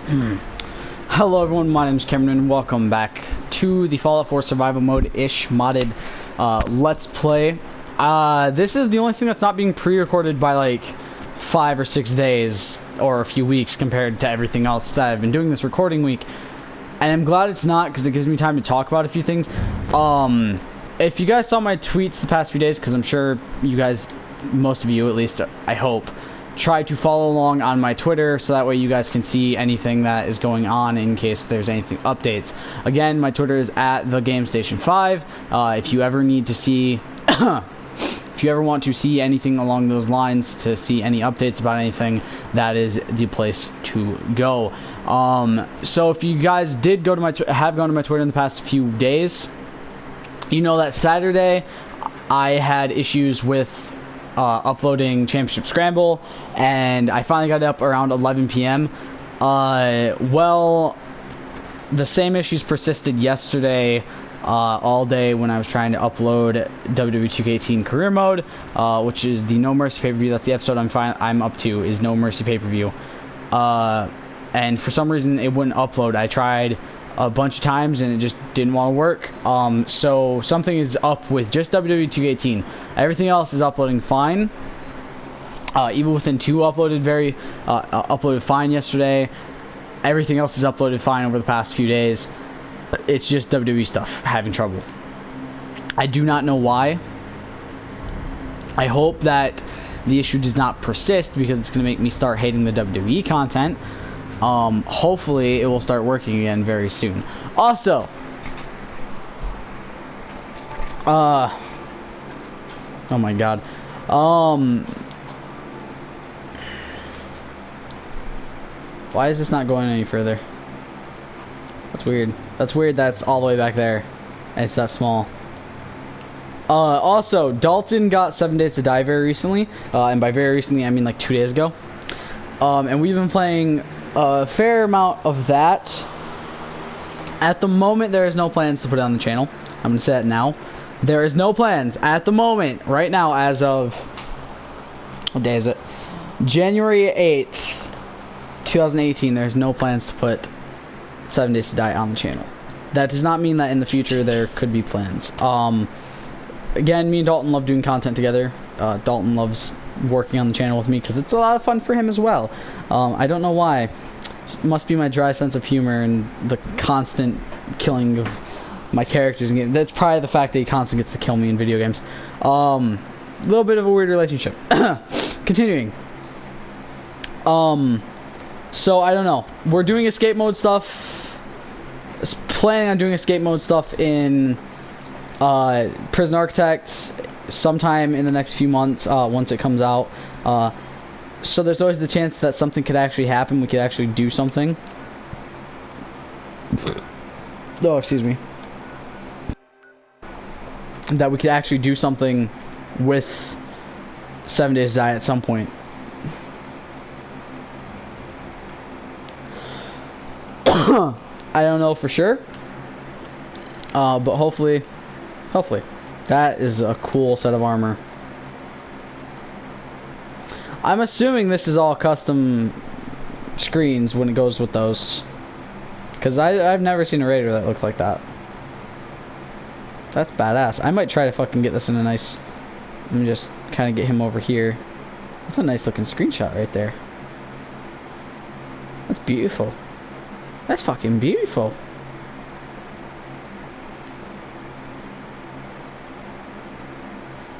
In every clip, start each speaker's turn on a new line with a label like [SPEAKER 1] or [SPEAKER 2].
[SPEAKER 1] Hello everyone, my name is Cameron and welcome back to the Fallout 4 Survival Mode-ish modded Let's Play. This is the only thing that's not being pre-recorded by like 5 or 6 days or a few weeks compared to everything else that I've been doing this recording week. And I'm glad it's not because it gives me time to talk about a few things. If you guys saw my tweets the past few days, because I'm sure you guys, most of you at least, I hope, try to follow along on my Twitter so that way you guys can see anything that is going on in case there's anything updates. Again, my Twitter is at TheGameStation5. If you ever need to see if you ever want to see anything along those lines, to see any updates about anything, that is the place to go. So if you guys did go to my have gone to my Twitter in the past few days, you know that Saturday I had issues with uploading Championship Scramble, and I finally got it up around 11 p.m. Well, the same issues persisted yesterday all day when I was trying to upload WWE 2K18 Career Mode, which is the No Mercy pay-per-view. That's the episode I'm up to, is No Mercy pay-per-view. And for some reason it wouldn't upload. I tried a bunch of times and it just didn't want to work. So something is up with just WWE 2K18. Everything else is uploading fine. Evil Within 2 uploaded fine yesterday. Everything else is uploaded fine over the past few days. It's just WWE stuff having trouble. I do not know why. I hope that the issue does not persist because it's going to make me start hating the WWE content. Hopefully it will start working again very soon. Also, oh my god, why is this not going any further? That's weird. That's weird. That's all the way back there and it's that small. Also, Dalton got 7 Days to Die very recently, and by very recently I mean like 2 days ago. And we've been playing a fair amount of that. At the moment, there is no plans to put it on the channel. I'm going to say that now. There is no plans at the moment, right now, as of, what day is it? January 8th, 2018, there's no plans to put 7 Days to Die on the channel. That does not mean that in the future there could be plans. Again, me and Dalton love doing content together. Dalton loves working on the channel with me because it's a lot of fun for him as well. I don't know why. It must be my dry sense of humor and the constant killing of my characters in games. That's probably the fact that he constantly gets to kill me in video games. A little bit of a weird relationship. Continuing. So I don't know. We're doing escape mode stuff. Planning on doing escape mode stuff in Prison Architect sometime in the next few months, once it comes out. So there's always the chance that something could actually happen. We could actually do something. Oh, excuse me. That we could actually do something with 7 Days to Die at some point. I don't know for sure. But hopefully. That is a cool set of armor. I'm assuming this is all custom screens when it goes with those. Because I've never seen a Raider that looks like that. That's badass. I might try to fucking get this in a nice... Let me just kind of get him over here. That's a nice looking screenshot right there. That's beautiful. That's fucking beautiful.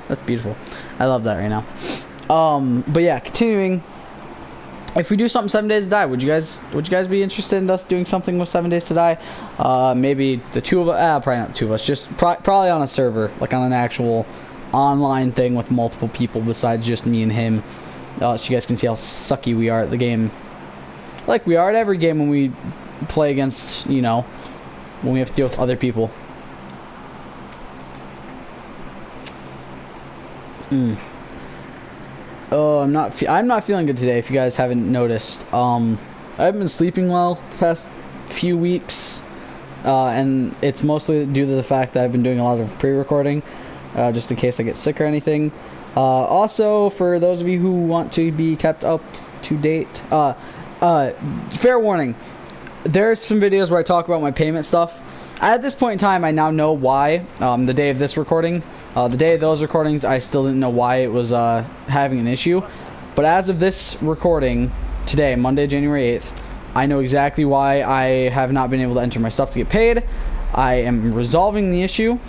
[SPEAKER 1] That's beautiful. I love that right now. But yeah, continuing. If we do something 7 Days to Die, would you guys be interested in us doing something with 7 Days to Die? Maybe the two of us. Probably not the two of us. Just probably on a server, like on an actual online thing with multiple people besides just me and him. So you guys can see how sucky we are at the game. Like we are at every game when we play against, you know, when we have to deal with other people. Oh, I'm not feeling good today, if you guys haven't noticed. I haven't been sleeping well the past few weeks, and it's mostly due to the fact that I've been doing a lot of pre-recording, just in case I get sick or anything. Also, for those of you who want to be kept up to date, Fair warning. There's some videos where I talk about my payment stuff. At this point in time, I now know why. The day of this recording, the day of those recordings, I still didn't know why it was having an issue. But as of this recording today, Monday, January 8th, I know exactly why I have not been able to enter my stuff to get paid. I am resolving the issue.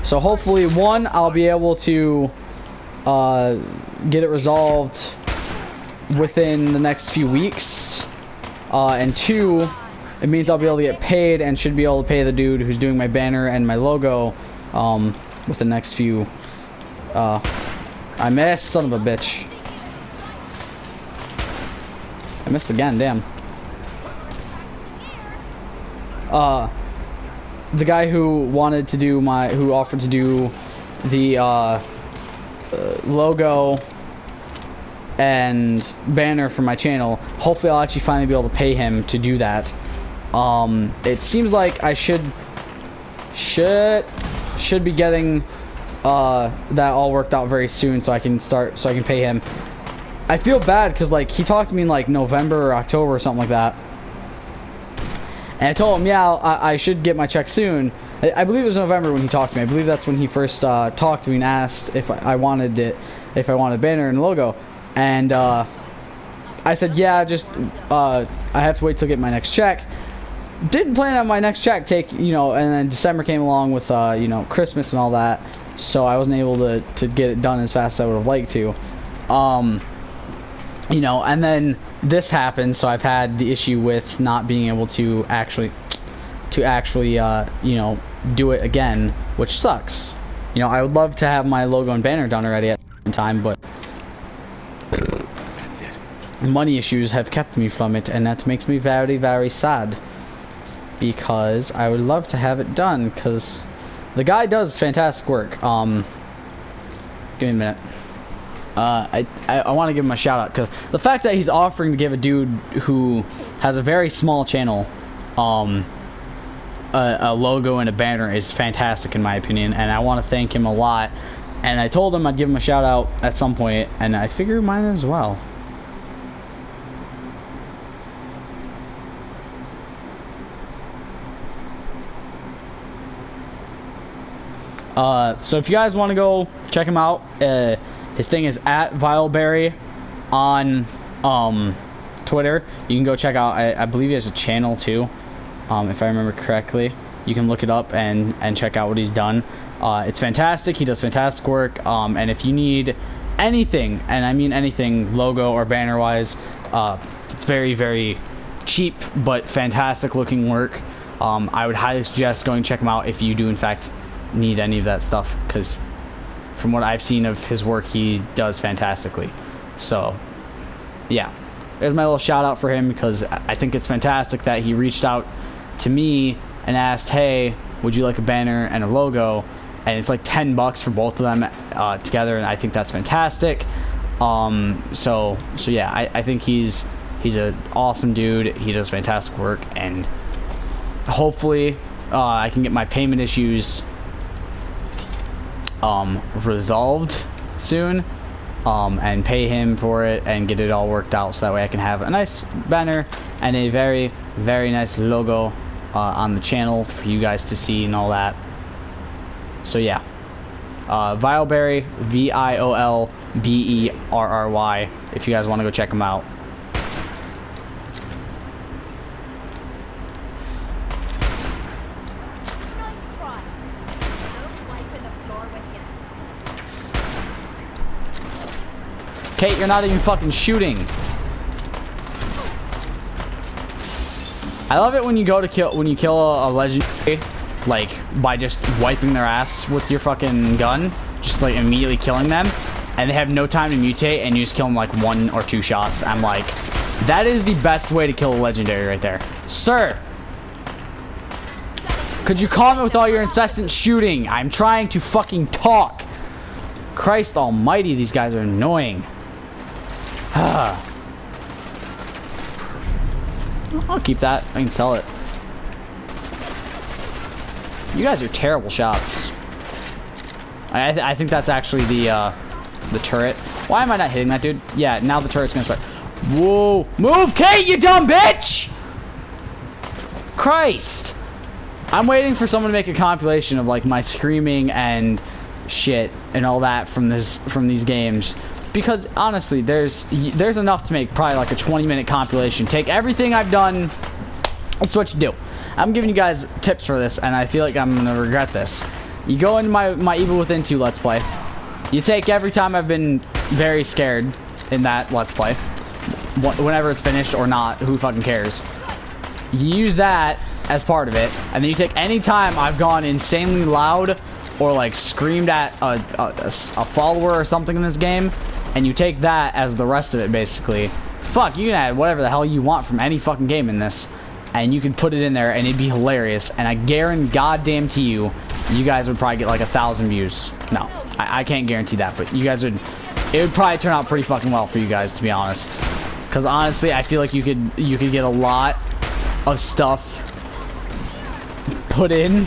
[SPEAKER 1] So hopefully, one, I'll be able to get it resolved within the next few weeks. And two, it means I'll be able to get paid and should be able to pay the dude who's doing my banner and my logo with the next few. I missed, son of a bitch. I missed again, damn. The guy who wanted to do who offered to do the logo and banner for my channel, hopefully I'll actually finally be able to pay him to do that. It seems like I should be getting that all worked out very soon, so I can pay him. I feel bad because like he talked to me in like November or October or something like that. And I told him, yeah, I should get my check soon. I believe it was November when he talked to me. I believe that's when he first talked to me and asked if I wanted a banner and a logo. And I said, yeah, just I have to wait till I get my next check. Didn't plan on my next check and then December came along with Christmas and all that, so I wasn't able to get it done as fast as I would have liked to. And then this happened, so I've had the issue with not being able to actually do it again, which sucks. I would love to have my logo and banner done already at the time, but money issues have kept me from it, and that makes me very, very sad, because I would love to have it done, because the guy does fantastic work. Give me a minute. I want to give him a shout out because the fact that he's offering to give a dude who has a very small channel a logo and a banner is fantastic in my opinion, and I want to thank him a lot. And I told him I'd give him a shout out at some point, and I figure mine as well. So if you guys want to go check him out, his thing is at Vileberry on Twitter. You can go check out, I believe he has a channel too, if I remember correctly. You can look it up and check out what he's done. It's fantastic. He does fantastic work. And if you need anything, and I mean anything, logo or banner wise, it's very, very cheap but fantastic looking work. I would highly suggest going check him out if you do in fact need any of that stuff, because from what I've seen of his work, he does fantastically. So yeah, there's my little shout out for him, because I think it's fantastic that he reached out to me and asked, hey, would you like a banner and a logo? And it's like $10 for both of them together, and I think that's fantastic. So yeah, I think he's an awesome dude. He does fantastic work, and hopefully I can get my payment issues resolved soon, and pay him for it and get it all worked out, so that way I can have a nice banner and a very, very nice logo on the channel for you guys to see and all that. So yeah, Vileberry, Violberry, if you guys want to go check him out. Kate, you're not even fucking shooting. I love it when you kill a legendary, like, by just wiping their ass with your fucking gun, just like immediately killing them, and they have no time to mutate, and you just kill them like 1 or 2 shots. I'm like, that is the best way to kill a legendary right there. Sir, could you calm it with all your incessant shooting? I'm trying to fucking talk. Christ almighty, these guys are annoying. I'll keep that. I can sell it. You guys are terrible shots. I think that's actually the turret. Why am I not hitting that dude? Yeah, now the turret's gonna start. Whoa. Move, Kate, you dumb bitch! Christ. I'm waiting for someone to make a compilation of like my screaming and shit and all that from these games, because honestly there's enough to make probably like a 20-minute compilation. Take everything I've done. That's what you do. I'm giving you guys tips for this, and I feel like I'm gonna regret this. You go into my Evil Within 2 Let's Play. You take every time I've been very scared in that Let's Play, whenever it's finished or not, who fucking cares. You use that as part of it, and then you take any time I've gone insanely loud or like screamed at a follower or something in this game, and you take that as the rest of it basically. Fuck, you can add whatever the hell you want from any fucking game in this, and you can put it in there and it'd be hilarious, and I guarantee goddamn to you, you guys would probably get like 1,000 views. No, I can't guarantee that, but you guys would, it would probably turn out pretty fucking well for you guys, to be honest. Because honestly, I feel like you could get a lot of stuff put in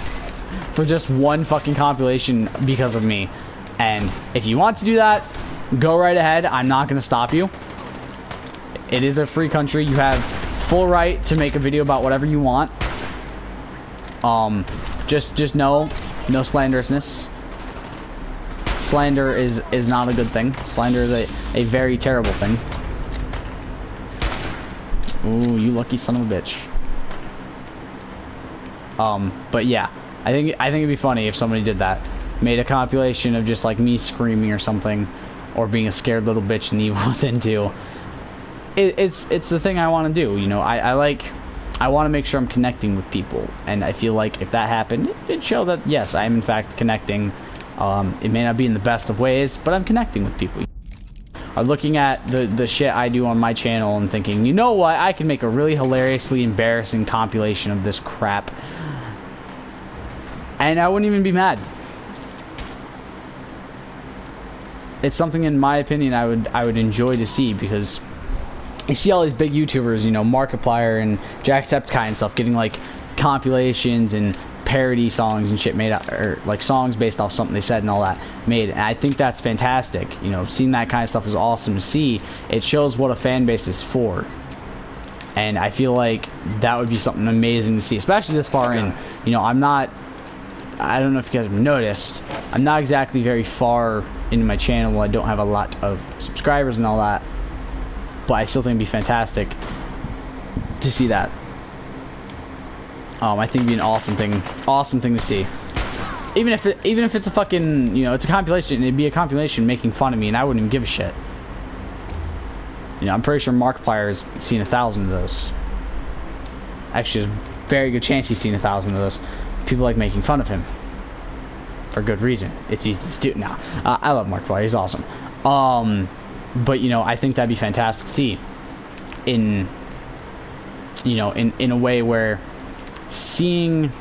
[SPEAKER 1] for just one fucking compilation because of me. And if you want to do that, go right ahead. I'm not going to stop you. It is a free country. You have full right to make a video about whatever you want. Just know, no slanderousness. Slander is not a good thing. Slander is a very terrible thing. Ooh, you lucky son of a bitch. But yeah, I think it'd be funny if somebody did that. Made a compilation of just like me screaming or something, or being a scared little bitch in the Evil Within 2. It's the thing I want to do, you know. I want to make sure I'm connecting with people, and I feel like if that happened, it'd show that yes, I am in fact connecting. It may not be in the best of ways, but I'm connecting with people. I'm looking at the shit I do on my channel and thinking, you know what, I can make a really hilariously embarrassing compilation of this crap, and I wouldn't even be mad. It's something, in my opinion, I would enjoy to see, because you see all these big YouTubers, you know, Markiplier and Jacksepticeye and stuff, getting like compilations and parody songs and shit made out, or like songs based off something they said and all that made, and I think that's fantastic. You know, seeing that kind of stuff is awesome to see. It shows what a fan base is for, and I feel like that would be something amazing to see, especially this far in. You know, I don't know if you guys have noticed, I'm not exactly very far into my channel. I don't have a lot of subscribers and all that, but I still think it'd be fantastic to see that. I think it'd be an awesome thing to see. Even if it's a fucking, you know, it's a compilation, it'd be a compilation making fun of me, and I wouldn't even give a shit. You know, I'm pretty sure Markiplier's seen 1,000 of those. Actually, there's a very good chance he's seen 1,000 of those. People like making fun of him for good reason. It's easy to do now. I love Markiplier. He's awesome. But you know, I think that'd be fantastic to see in, you know, in a way where seeing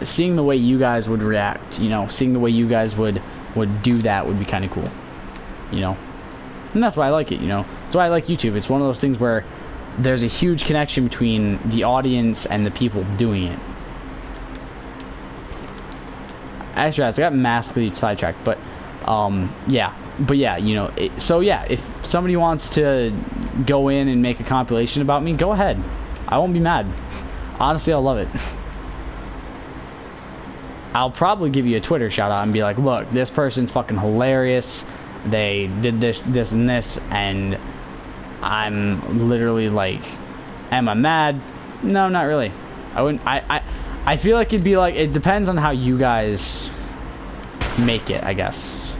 [SPEAKER 1] the way you guys would react, you know, seeing the way you guys would do that would be kind of cool, you know. And that's why I like it, you know. That's why I like YouTube. It's one of those things where there's a huge connection between the audience and the people doing it. Actually, I got massively sidetracked, but yeah. But yeah, you know, so yeah, if somebody wants to go in and make a compilation about me, go ahead. I won't be mad. Honestly, I'll love it. I'll probably give you a Twitter shout out and be like, look, this person's fucking hilarious. They did this, and this, and I'm literally like, am I mad? No, not really. I wouldn't. I feel like it'd be like, it depends on how you guys make it, I guess.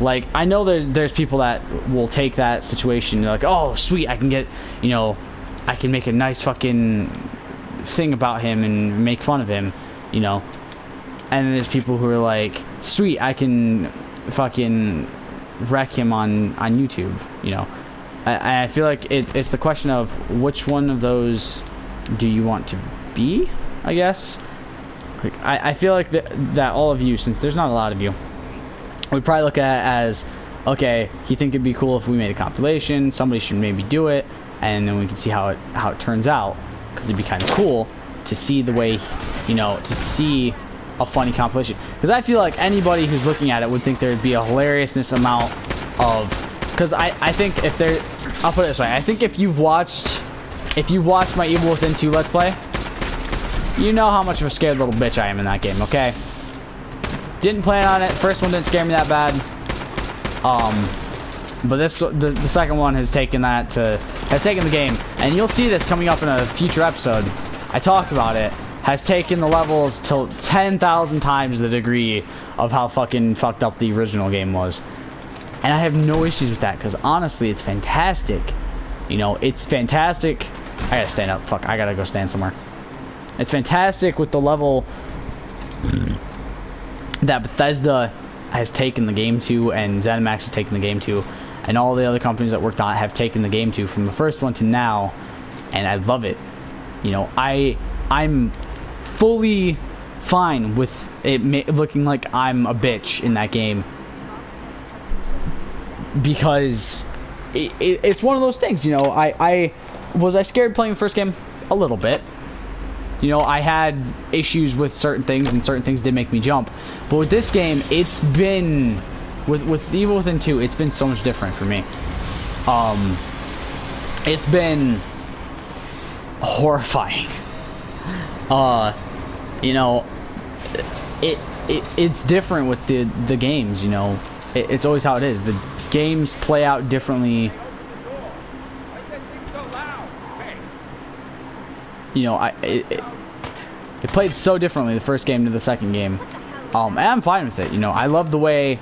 [SPEAKER 1] Like, I know there's people that will take that situation, they're like, oh sweet, I can get, you know, I can make a nice fucking thing about him and make fun of him, you know. And then there's people who are like, sweet, I can fucking wreck him on YouTube, you know. I feel like it's the question of which one of those do you want to be, I guess. Like, I feel like that all of you, since there's not a lot of you, would probably look at it as, okay, you think it'd be cool if we made a compilation, somebody should maybe do it, and then we can see how it turns out, because it'd be kind of cool to see the way, you know, to see a funny compilation. Because I feel like anybody who's looking at it would think there'd be a hilariousness amount of because I think if there, I'll put it this way. I think if you've watched my Evil Within 2 Let's Play, you know how much of a scared little bitch I am in that game, okay? Didn't plan on it. First one didn't scare me that bad. But the second one has taken the game, and you'll see this coming up in a future episode. I talked about it. Has taken the levels to 10,000 times the degree of how fucking fucked up the original game was. And I have no issues with that, because honestly, it's fantastic. You know, it's fantastic. I gotta stand up. Fuck, I gotta go stand somewhere. It's fantastic with the level that Bethesda has taken the game to, and ZeniMax has taken the game to, and all the other companies that worked on it have taken the game to, from the first one to now, and I love it. You know, I'm fully fine with it looking like I'm a bitch in that game, because it's one of those things. You know, I was scared playing the first game? A little bit. You know, I had issues with certain things, and certain things did make me jump. But with this game, it's been with Evil Within 2, it's been so much different for me. It's been horrifying. You know, it's different with the games. You know, it's always how it is. The games play out differently. You know, it played so differently, the first game to the second game. And I'm fine with it. You know, I love the way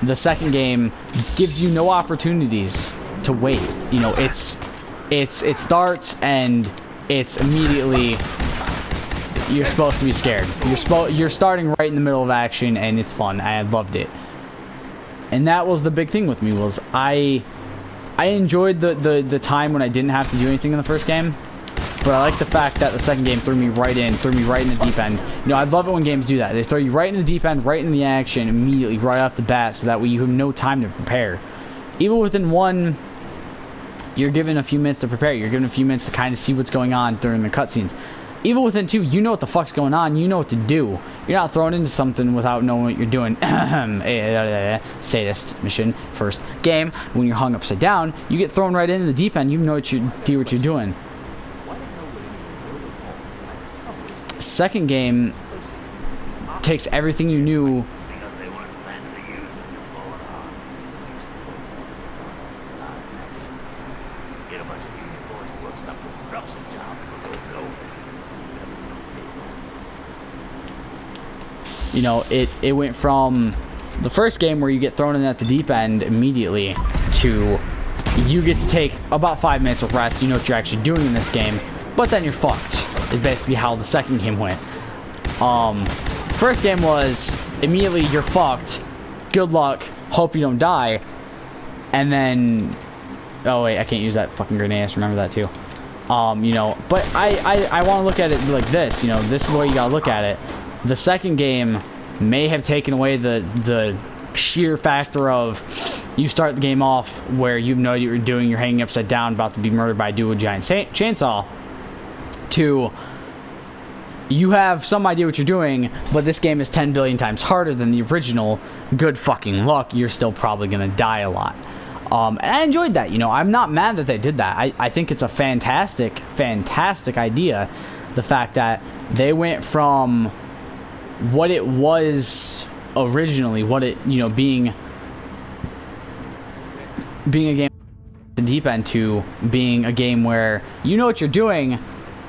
[SPEAKER 1] the second game gives you no opportunities to wait. You know, it starts and it's immediately, you're supposed to be scared. You're starting right in the middle of action, and it's fun. I loved it. And that was the big thing with me, was I enjoyed the time when I didn't have to do anything in the first game. But I like the fact that the second game threw me right in the deep end. You know, I love it when games do that. They throw you right in the deep end, right in the action, immediately, right off the bat, so that way you have no time to prepare. Even within one, you're given a few minutes to prepare. You're given a few minutes to kind of see what's going on during the cutscenes. Even within 2, you know what the fuck's going on. You know what to do. You're not thrown into something without knowing what you're doing. Sadist mission. First game, when you're hung upside down, you get thrown right into the deep end. You know what you're doing. Second game takes everything you knew. You know, it went from the first game where you get thrown in at the deep end immediately to you get to take about 5 minutes of rest. You know what you're actually doing in this game, but then you're fucked, is basically how the second game went. First game was immediately you're fucked, good luck, hope you don't die, and then, oh wait, I can't use that fucking grenade, just remember that too. You know, but I want to look at it like this. You know, this is the way you gotta look at it. The second game may have taken away the sheer factor of you start the game off where you know what you're doing, you're hanging upside down, about to be murdered by a dude with a giant chainsaw, to you have some idea what you're doing, but this game is 10 billion times harder than the original. Good fucking luck, you're still probably gonna die a lot. And I enjoyed that. You know, I'm not mad that they did that. I think it's a fantastic idea. The fact that they went from what it was originally, what it, you know, being a game the deep end, to being a game where you know what you're doing,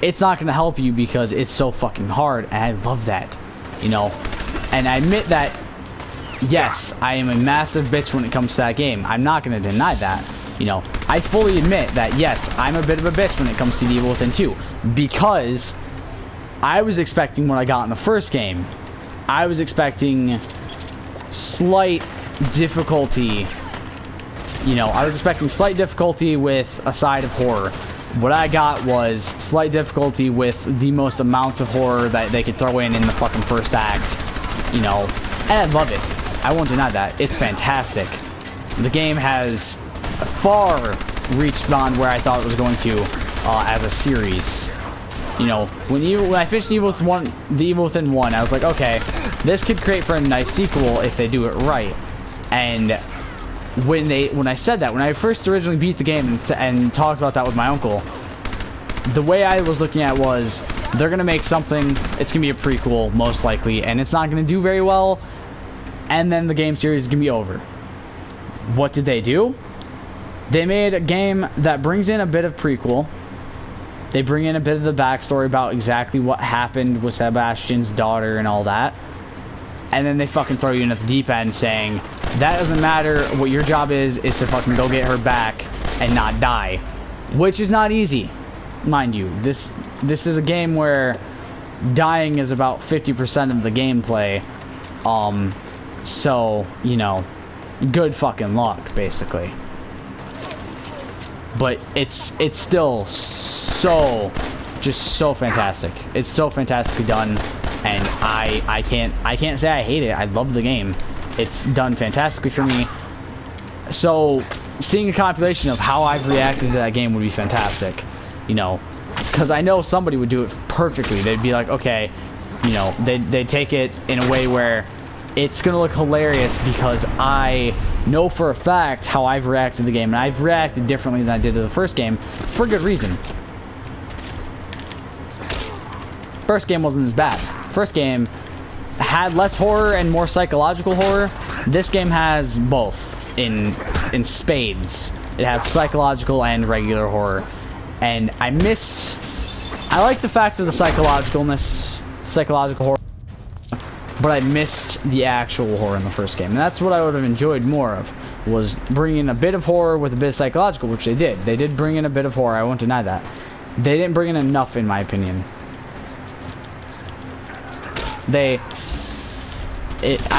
[SPEAKER 1] it's not going to help you because it's so fucking hard. And I love that, you know. And I admit that, yes, I am a massive bitch when it comes to that game. I'm not going to deny that. You know, I fully admit that, yes, I'm a bit of a bitch when it comes to the Evil Within 2, because I was expecting what I got in the first game. I was expecting slight difficulty. You know, I was expecting slight difficulty with a side of horror. What I got was slight difficulty with the most amounts of horror that they could throw in the fucking first act. You know, and I love it. I won't deny that. It's fantastic. The game has far reached beyond where I thought it was going to as a series. You know, when I finished the Evil Within 1, I was like, okay, this could create for a nice sequel if they do it right. And when I said that, when I first originally beat the game and talked about that with my uncle, the way I was looking at it was, they're going to make something, it's going to be a prequel, most likely, and it's not going to do very well, and then the game series is going to be over. What did they do? They made a game that brings in a bit of prequel. They bring in a bit of the backstory about exactly what happened with Sebastian's daughter and all that. And then they fucking throw you in at the deep end saying, that doesn't matter, what your job is to fucking go get her back and not die. Which is not easy, mind you. This is a game where dying is about 50% of the gameplay. So, you know, good fucking luck, basically. But it's still just so fantastic. It's so fantastically done. And I can't say I hate it. I love the game. It's done fantastically for me. So seeing a compilation of how I've reacted to that game would be fantastic. You know, because I know somebody would do it perfectly. They'd be like, okay, you know, they'd take it in a way where it's gonna look hilarious because I know for a fact how I've reacted to the game, and I've reacted differently than I did to the first game for good reason. First game wasn't as bad. First game had less horror and more psychological horror. This game has both in spades. It has psychological and regular horror. And I like the fact of the psychological horror, but I missed the actual horror in the first game. And that's what I would have enjoyed more of, was bringing a bit of horror with a bit of psychological, which they did. They did bring in a bit of horror, I won't deny that. They didn't bring in enough, in my opinion. I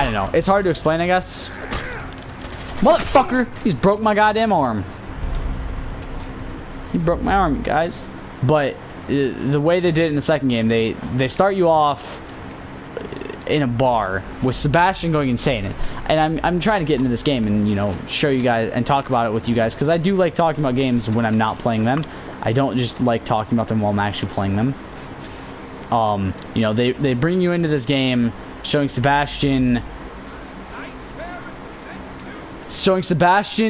[SPEAKER 1] don't know. It's hard to explain, I guess. Motherfucker! He's broke my goddamn arm. He broke my arm, guys. But the way they did it in the second game, they start you off in a bar with Sebastian going insane. And I'm trying to get into this game and, you know, show you guys and talk about it with you guys, because I do like talking about games when I'm not playing them. I don't just like talking about them while I'm actually playing them. You know, they bring you into this game showing Sebastian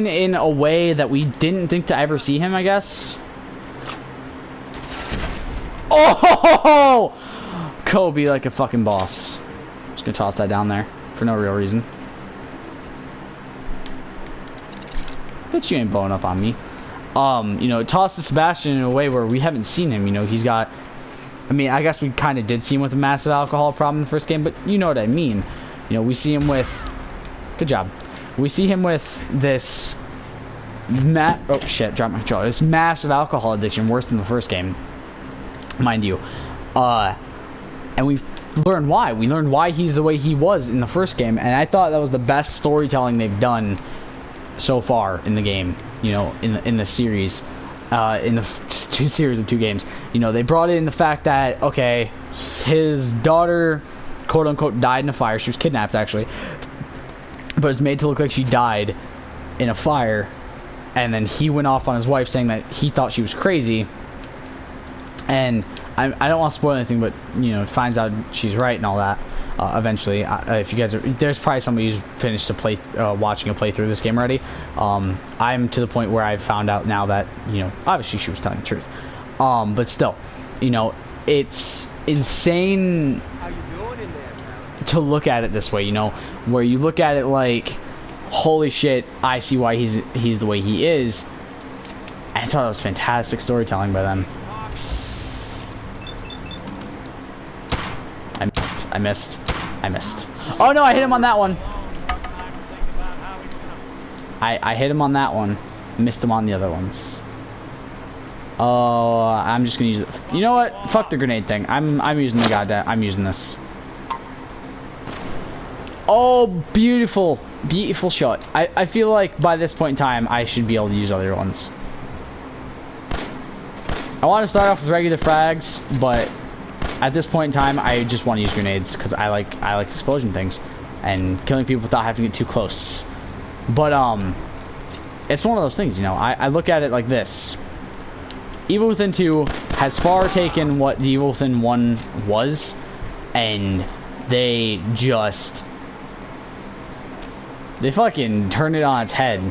[SPEAKER 1] in a way that we didn't think to ever see him, I guess. Oh! Kobe like a fucking boss. Just gonna toss that down there for no real reason. But you ain't blowing up on me. You know, it tosses Sebastian in a way where we haven't seen him. You know, he's got... I mean, I guess we kind of did see him with a massive alcohol problem in the first game, but you know what I mean. You know, we see him with... Good job. We see him with this... Oh, shit, dropped my controller. This massive alcohol addiction, worse than the first game. Mind you. And we learned why. We learned why he's the way he was in the first game, and I thought that was the best storytelling they've done so far in the game. You know, in the series. In the series of 2 games. You know, they brought in the fact that, okay, his daughter, quote unquote, died in a fire. She was kidnapped, actually, but it's made to look like she died in a fire, and then he went off on his wife saying that he thought she was crazy, and I don't want to spoil anything, but, you know, finds out she's right and all that. Eventually, if you guys are, there's probably somebody who's finished to watching a playthrough of this game already. I'm to the point where I've found out now that, you know, obviously she was telling the truth. But still, you know, it's insane to look at it this way, you know, where you look at it like, holy shit, I see why he's the way he is. I thought it was fantastic storytelling by them. I missed. Oh no, I hit him on that one. I hit him on that one. Missed him on the other ones. Oh, I'm just gonna use it. You know what? Fuck the grenade thing. I'm using the goddamn. I'm using this. Oh, beautiful, beautiful shot. I feel like by this point in time, I should be able to use other ones. I want to start off with regular frags, but at this point in time, I just want to use grenades because I like explosion things and killing people without having to get too close. But it's one of those things, you know. I look at it like this: Evil Within 2 has far taken what the Evil Within 1 was, and they just They fucking turned it on its head.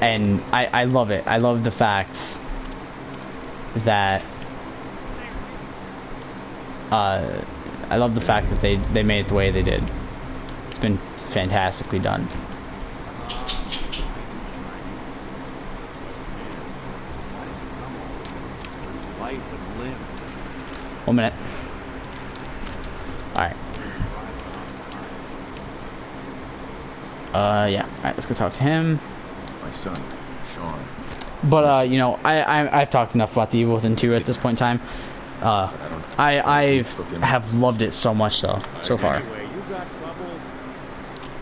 [SPEAKER 1] And I love it. I love the fact that I love the fact that they made it the way they did. It's been fantastically done. One minute. Alright. Yeah. Alright, let's go talk to him.
[SPEAKER 2] My son, Sean.
[SPEAKER 1] But, you know, I've talked enough about the Evil Within 2 at this point in time. I have loved it so much, so far.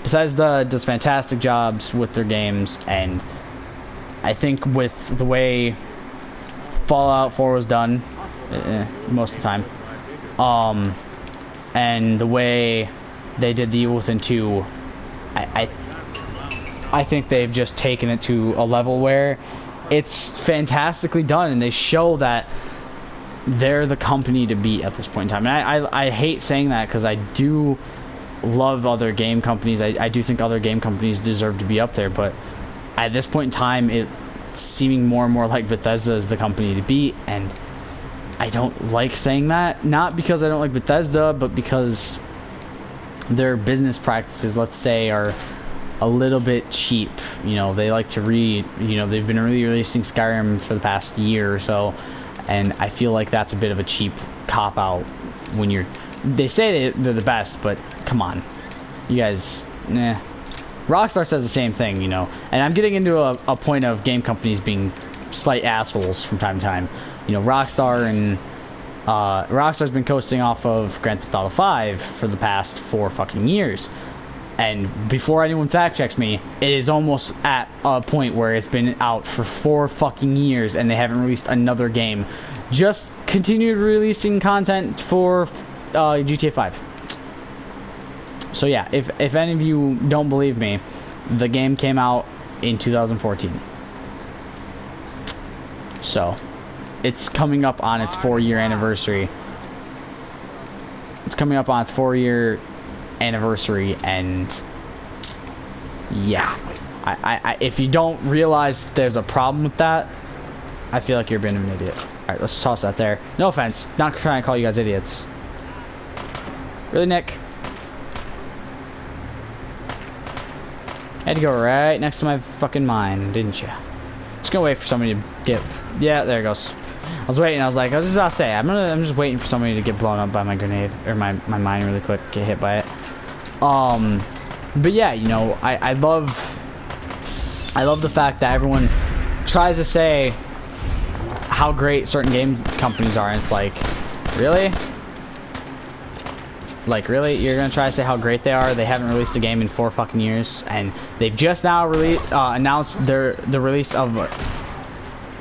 [SPEAKER 1] Bethesda does fantastic jobs with their games, and I think with the way Fallout 4 was done, most of the time, and the way they did the Evil Within 2, I think they've just taken it to a level where it's fantastically done, and they show that they're the company to beat at this point in time. And I hate saying that because I do love other game companies. I do think other game companies deserve to be up there, but at this point in time, it's seeming more and more like Bethesda is the company to beat, and I don't like saying that. Not because I don't like Bethesda, but because their business practices, let's say, are a little bit cheap. You know, they like to they've been releasing Skyrim for the past year or so, and I feel like that's a bit of a cheap cop-out when they say they're the best, but come on. You guys, nah. Rockstar says the same thing, you know, and I'm getting into a point of game companies being slight assholes from time to time. You know, Rockstar's been coasting off of Grand Theft Auto 5 for the past 4 fucking years. And before anyone fact checks me, it is almost at a point where it's been out for 4 fucking years and they haven't released another game. Just continued releasing content for GTA 5. So yeah, if any of you don't believe me, the game came out in 2014. So, it's coming up on its 4-year anniversary. It's coming up on its 4-year anniversary, and yeah, I if you don't realize there's a problem with that, I feel like you're being an idiot. Alright, let's toss that there. No offense, not trying to call you guys idiots. Really, Nick? Had to go right next to my fucking mine, didn't you? Just gonna wait for somebody to get... Yeah, there it goes. I was waiting, I was just about to say, I'm just waiting for somebody to get blown up by my grenade, or my mine really quick, get hit by it. But yeah, you know, I love the fact that everyone tries to say how great certain game companies are, and it's like, really? Like, really? You're gonna try to say how great they are? They haven't released a game in 4 fucking years, and they've just now announced the release of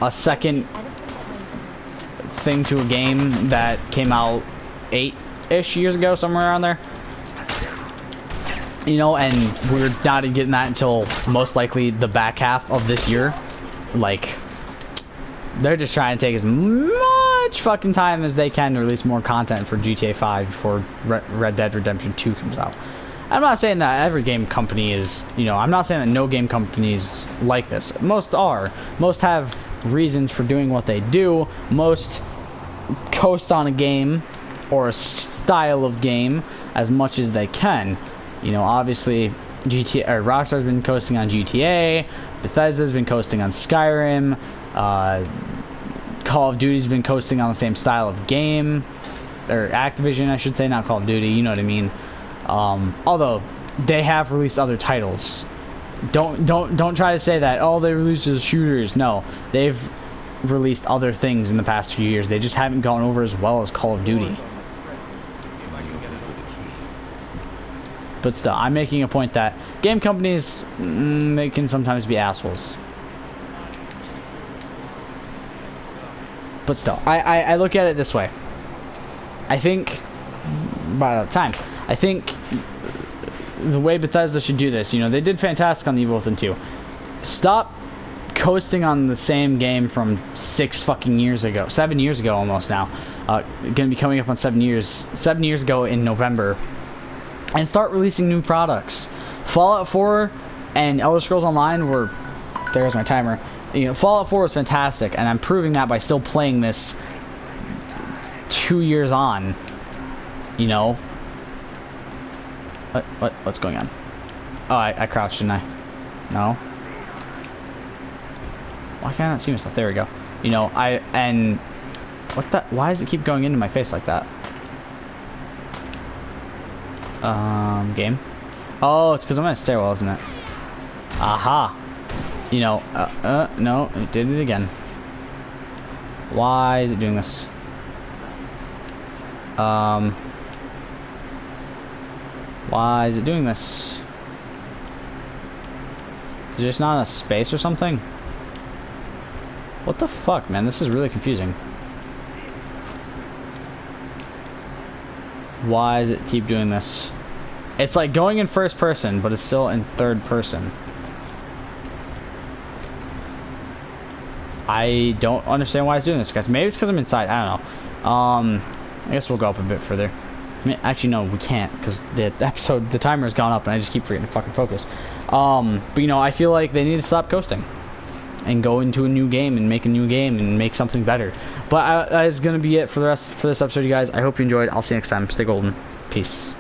[SPEAKER 1] a second thing to a game that came out 8-ish years ago, somewhere around there. You know, and we're not even getting that until most likely the back half of this year. Like, they're just trying to take as much fucking time as they can to release more content for GTA 5 before Red Dead Redemption 2 comes out. I'm not saying that every game company is, you know, I'm not saying that no game companies like this. Most are. Most have reasons for doing what they do. Most coast on a game or a style of game as much as they can. You know, obviously Rockstar's been coasting on GTA, Bethesda's been coasting on Skyrim, Call of Duty's been coasting on the same style of game, or Activision I should say, not Call of Duty, you know what I mean. Although they have released other titles. Don't try to say that, oh, they released as shooters. No, they've released other things in the past few years. They just haven't gone over as well as Call of Duty. But still, I'm making a point that game companies, they can sometimes be assholes. But still, I look at it this way. I think, by the time, I think the way Bethesda should do this, you know, they did fantastic on the Evil Within 2. Stop coasting on the same game from 6 fucking years ago, 7 years ago almost now. Gonna be coming up on 7 years ago in November, and start releasing new products. Fallout 4 and Elder Scrolls Online were, there's my timer. You know, Fallout 4 was fantastic, and I'm proving that by still playing this 2 years on. You know. What's going on? Oh, I crouched, didn't I? No. Why can't I not see myself? There we go. You know, what the? Why does it keep going into my face like that? Game. Oh, it's because I'm in a stairwell, isn't it? Aha. You know, no, it did it again. Why is it doing this? Why is it doing this? Is there just not enough space or something? What the fuck, man? This is really confusing. Why does it keep doing this? It's like going in first person, but it's still in third person. I don't understand why it's doing this, guys. Maybe it's because I'm inside. I don't know. I guess we'll go up a bit further. I mean, actually, no, we can't, because the timer has gone up, and I just keep forgetting to fucking focus. But, you know, I feel like they need to stop coasting and go into a new game and make a new game and make something better. But that is going to be it for this episode, you guys. I hope you enjoyed. I'll see you next time. Stay golden. Peace.